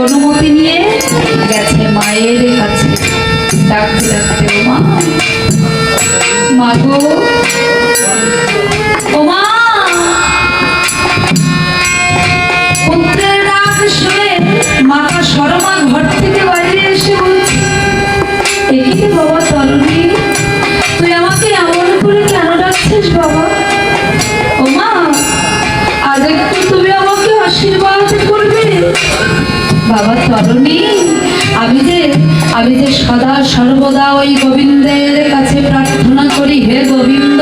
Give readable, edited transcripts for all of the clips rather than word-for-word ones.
অনুমতি নিয়ে গেছে মায়ের কাছে। ডাকতে ডাকতে মা, মা গো, ও মা। পুত্রের ডাক শুনে মাতা শর্মা ঘর থেকে বাইরে এসে বলছে, এদিকে বাবা তরুণী, তুই আমাকে এমন করে কেন ডাকছিস বাবা? ও মা, আজ একটু তুমি আমাকে আশীর্বাদ করবে? বাবা তরুণী, আমি যে সদা সর্বদা ওই গোবিন্দের কাছে প্রার্থনা করি, হে গোবিন্দ,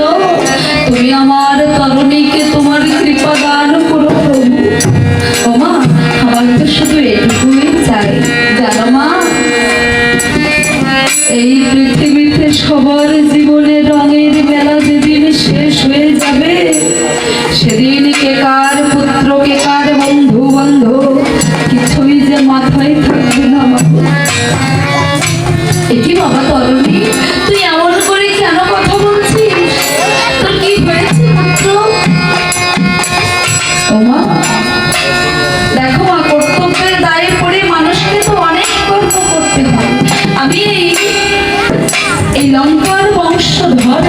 তুমি আমার তরুণীকে তোমার কৃপা দান করো প্রভু। ও মা, আমার তো শুধু এটুকুই চাই, জানো মা, এই পৃথিবীতে সবার জীবনে রঙের মেলা যেদিন শেষ হয়ে যাবে, সেদিন কে কার পুত্র, কে কার বন্ধু বান্ধব, কিছুই যে মাথায় থাকবে না। কি বাবা তরুণী, তুই এমন করে কেন কথা বলছিস? তোর কি হয়েছে পুত্র? ও মা, দেখো মা, কর্তব্যের দায়ে পড়ে মানুষকে তো অনেক কর্ম করতে হয়। আমি এই লঙ্কার বংশধর,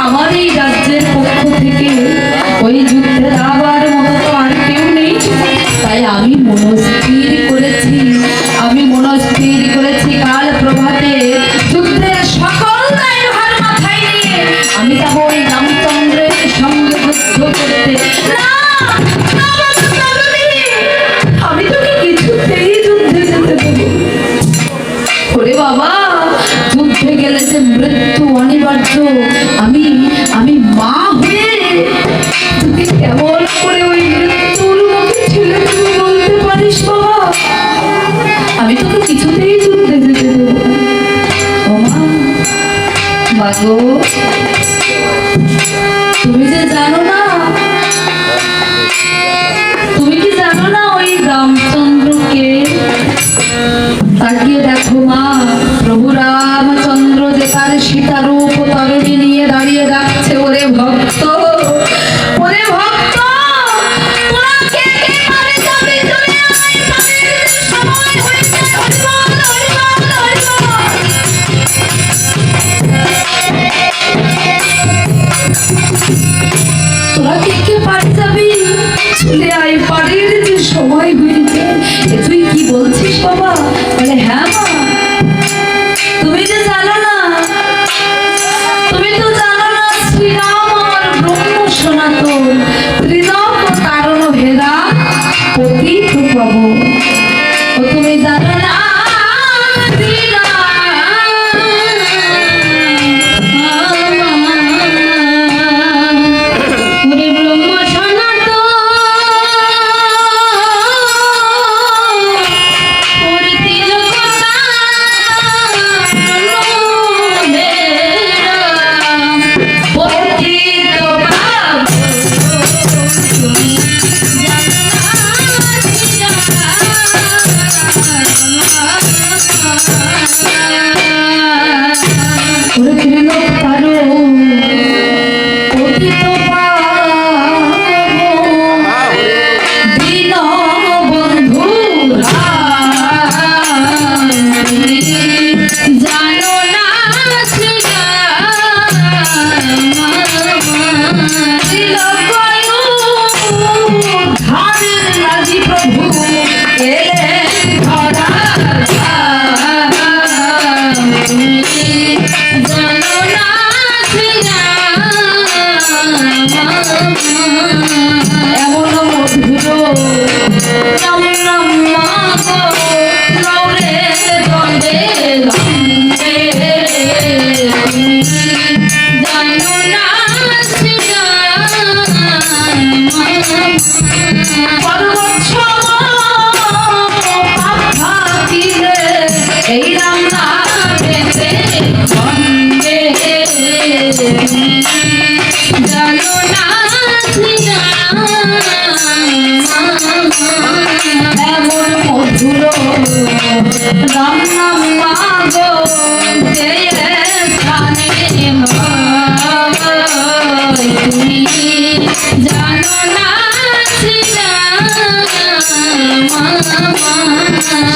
আমার এই রাজ্যের পক্ষ থেকে ওই যুদ্ধে যাবার মতো তো আর কেউ নেই। তাই আমি মনস্থির করেছি কাল প্রভাতে যুদ্ধের সকল দায়ভার মাথায় নিয়ে আমি যাবো ওই রামচন্দ্রের সঙ্গে যুদ্ধ করতে। আমি তোকে কিছুতেই যুদ্ধে যেতে দেবো। ওরে বাবা, যুদ্ধে গেলে যে মৃত্যু অনিবার্য। আমি মা হয়ে তুই কেমন করে ওই মৃত্যুর মুখে ছেলে তুই বলতে পারিস বাবা? আমি তোকে কিছুতেই যুদ্ধে যেতে দেবো। ও মা গো, তুমি যে জানো না, তুমি কি জানো না ওই রামচন্দ্রকে? তাকিয়ে দেখো মা, প্রভু রামচন্দ্র যে তার সীতারূপ তরুণী নিয়ে দাঁড়িয়ে রাখছে। ওরে ভক্ত, ওরে ভক্ত, তোরা কে পারে যাবি? চলে আয়, পারের যে সময় হয়েছে। তুই কি বলছিস বাবা? বলে হ্যাঁ মা, তুমি যে জানো না, তুমি তো জানো না শ্রীরাম আমার ব্রহ্ম সনাতন, ত্রিলোক কারণ ভেদা পতিত প্রভু। ও তুমি জানো না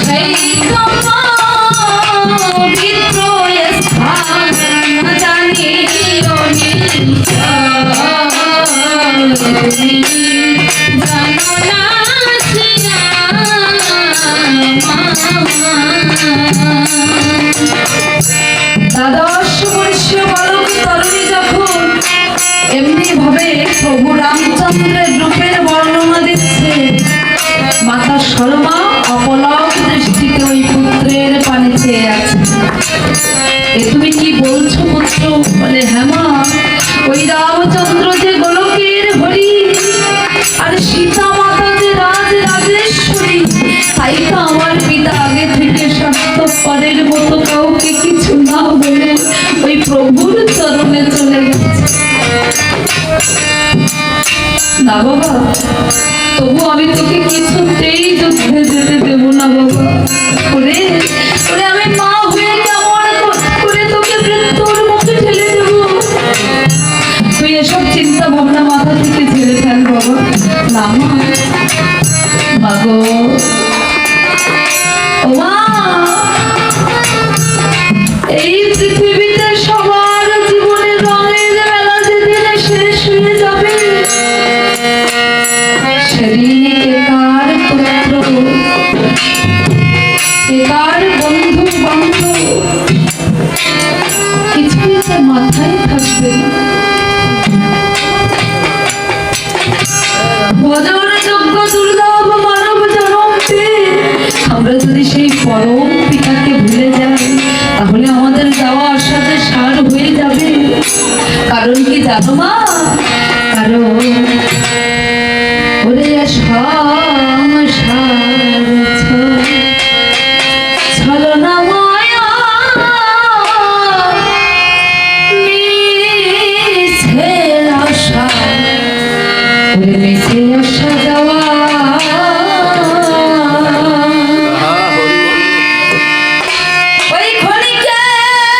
সেই পবিত্র স্থান জানি জানো না দ্বাদশ বর্ষীয় বালক তরুণী যখন এমনি ভাবে প্রভু রামচন্দ্রের রূপের বর্ণনা দিচ্ছে, মাতা শর্মা অপলক দৃষ্টিতে ওই পুত্রের পানে চেয়ে আছে। এ তুমি কি বলছো পুত্র? বলে হ্যাঁ মা, ওই রামচন্দ্র যে গোলকের হরি আর সীতা মাতা যে রাজরাজেশ্বরী, তাই তো আমার পিতা আগে থেকে স্বার্থপরের মতো কাউকে কিছু না বলে ওই প্রভুর চরণে চলে গেছে। না বাবা, তবু আমি তোকে কিছুতেই যুদ্ধে যেতে দেব না বাবা। ওরে ওরে, আমি মা হয়ে কেমন করে তোকে মৃত্যুর মুখে ঠেলে দেব? তুই এসব চিন্তা ভাবনা মাথা থেকে ঝেড়ে ফেল বাবা। না মা, মাগো ও মা, এই পৃথিবীতে সবার জীবনের রঙের মেলা যেদিন শেষ হয়ে যাবে, সেদিন কার পুত্র কার বন্ধু বান্ধব কিছুই যে মাথায় থাকবে না। ভজন যোগ্য দুর্লভ মানব জনম পেয়ে আমরা যদি সেই পরম পিতাকে ভুলে যাই, তাহলে আমাদের যাওয়া আসাতে সার হয়ে যাবে। কারণ কি জানো মা? কারণ ওরে সংসার ছলনা মায়া মিছে আশা, ওরে মিছে আশা যাওয়া ওই ক্ষণিকের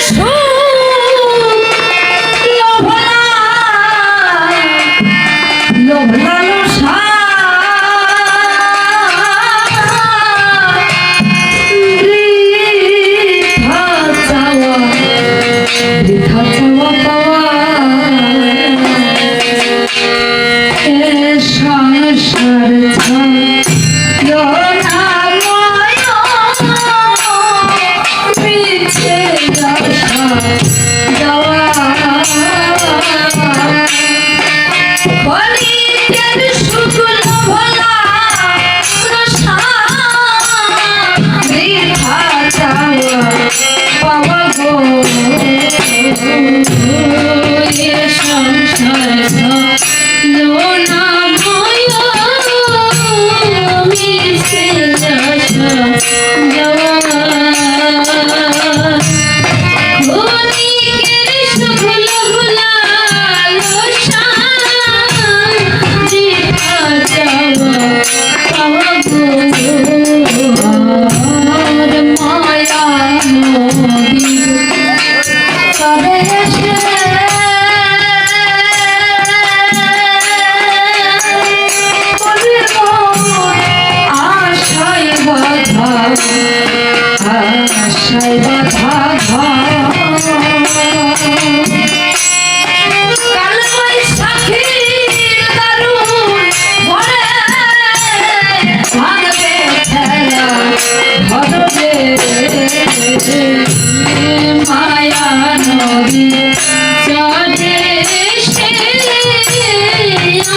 সুখ লোভ লালসা বৃথা চাওয়া পাওয়া সংসার মিছে আশা যাওয়া ক্ষণিকের সুখ লোভ লালসা বৃথা চাওয়া পাওয়া গো, সংসার লোনা মায়া মিছে আশা যাওয়া। ক্ষণিকের সুখ লোভ লালসা বৃথা চাওয়া পাওয়া গো, মায়া নদী তবে এসে আশায় বাধা আশায় বাধা কাল বৈশাখীর দারুণ ভরে ভাঙবে খেলা ভরবে মায়া নদী চটে সে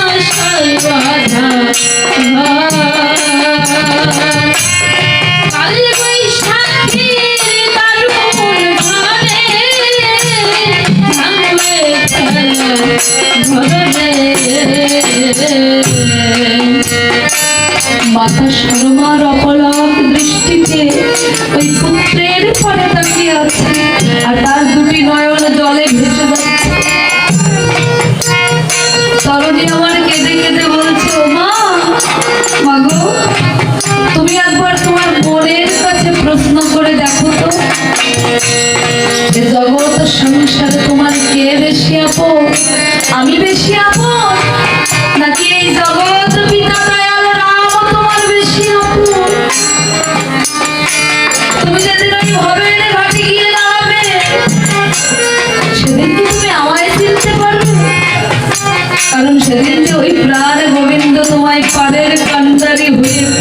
আশায় বাধা কাল বৈশাখীর দারুণ ভরে ভাঙবে খেলা ভরবে। মাতা শর্মার অপলক দৃষ্টিতে ওই পুত্রের পরে তাকিয়ে আছে, আর তার দুটি নয়ন জলে ভেসে যাচ্ছে। তরুণী আমার কেঁদে কেঁদে বলছে, ও মা, মাগো, তুমি একবার তোমার মনের কাছে প্রশ্ন করে দেখো তো, জগৎ সংসারে তোমার কে বেশি আপন? আমি বেশি আপন নাকি এই জগৎ পিতা দয়াল রাম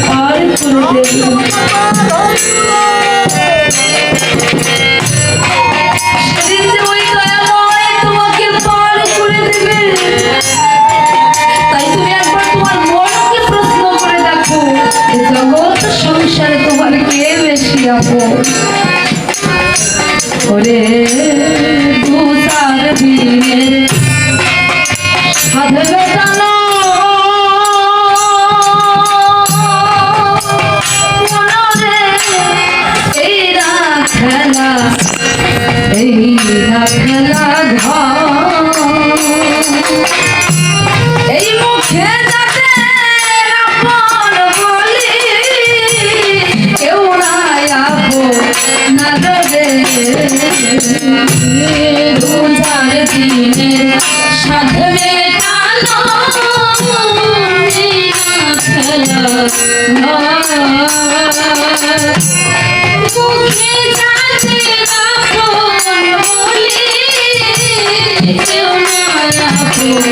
পার করে দেবে। সেদিন যে ওই দয়াময় তোমাকে পার করে দেবে, তাই তুমি একবার তোমার মনকে প্রশ্ন করে দেখো, এই জগৎ সংসারে তোমার কে বেশি আপন? ওরে দু চার দিনের সাধবে জানো মনরে, এই না খেলা, এই না খেলা ঘর, এই মুখে যাতে আপন বলি, কেউ নাই আপন না রে। দু চার দিনের সাধবে জানো এই না খেলা ঘর, মুখে যাতে আপন বলি, কেউ নাই আপন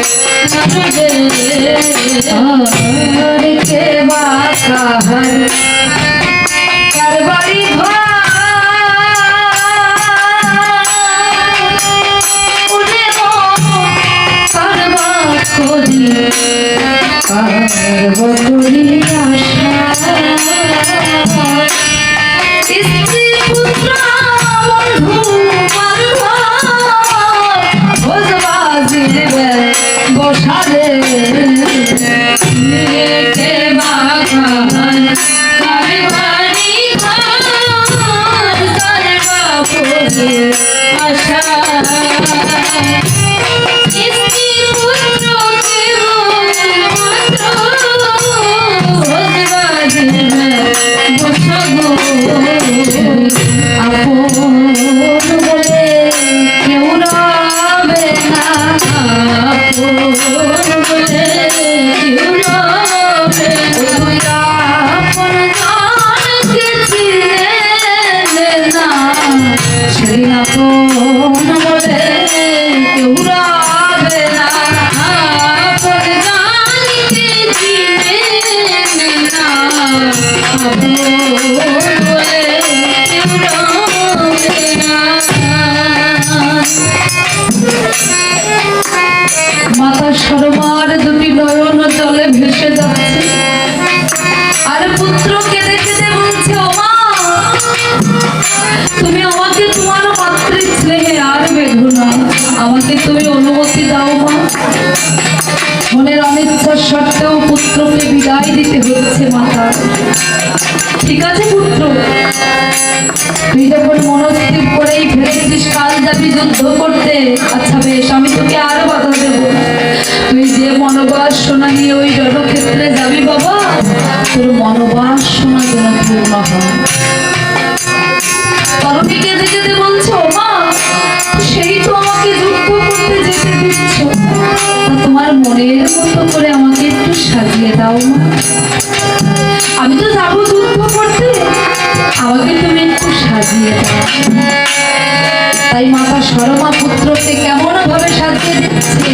আর কে বা কাহার কার বাড়ি ঘর, উঠে কার বা করি, কার বা করি আশা, স্ত্রী পুত্র বন্ধু বান্ধব ভোজ বাজিবে বসারে, কে বা কাহার কার বাড়ি ঘর, কার বা করি আশা, স্ত্রী পুত্র কেবলমাত্র ভোজ বাজিবে বসাগো, আপন বলে কেউ রবে না, আপন বলে কেউ রবে না, আপন জনকে চিনে না, সেই আপন বলে কেউ রবে না, আপন জনকে চিনে না, আপন বলে কেউ রবে না। মাতা সরমার দুটি নয়ন জলে ভেসে যাচ্ছে, আর পুত্র কেঁদে কেঁদে বলছে, ও মা, তুমি আমাকে তোমার মাতৃ স্নেহে আর বেঁধো না, আমাকে তুমি অনুমতি দাও মা। মনের অনিচ্ছা সত্ত্বেও পুত্রকে বিদায় দিতে হচ্ছে মাতা। ঠিক আছে পুত্র, তুই যখন মনস্থির করেই ফেলেছিস কাল যাবি যুদ্ধ করতে, আচ্ছা বেশ, আমি তোকে আরো বাধা দেব না। তুই যে মনোবাসনা নিয়ে ওই রণক্ষেত্রে যাবি বাবা, তোর মনোবাসনা যেন পূর্ণ হয়। তরুণী কেঁদে কেঁদে বলছো, মা সেই তো আমাকে যুদ্ধ করতে যেতে দিচ্ছ, তোমার মনের মতো করে আমাকে একটু সাজিয়ে দাও মা। আমি তো যাবো যুদ্ধ করতে, আমাকে তুমি একটু সাজিয়ে দাও। তাই মাতা সরমা পুত্রকে কেমন ভাবে সাজিয়ে দিচ্ছে,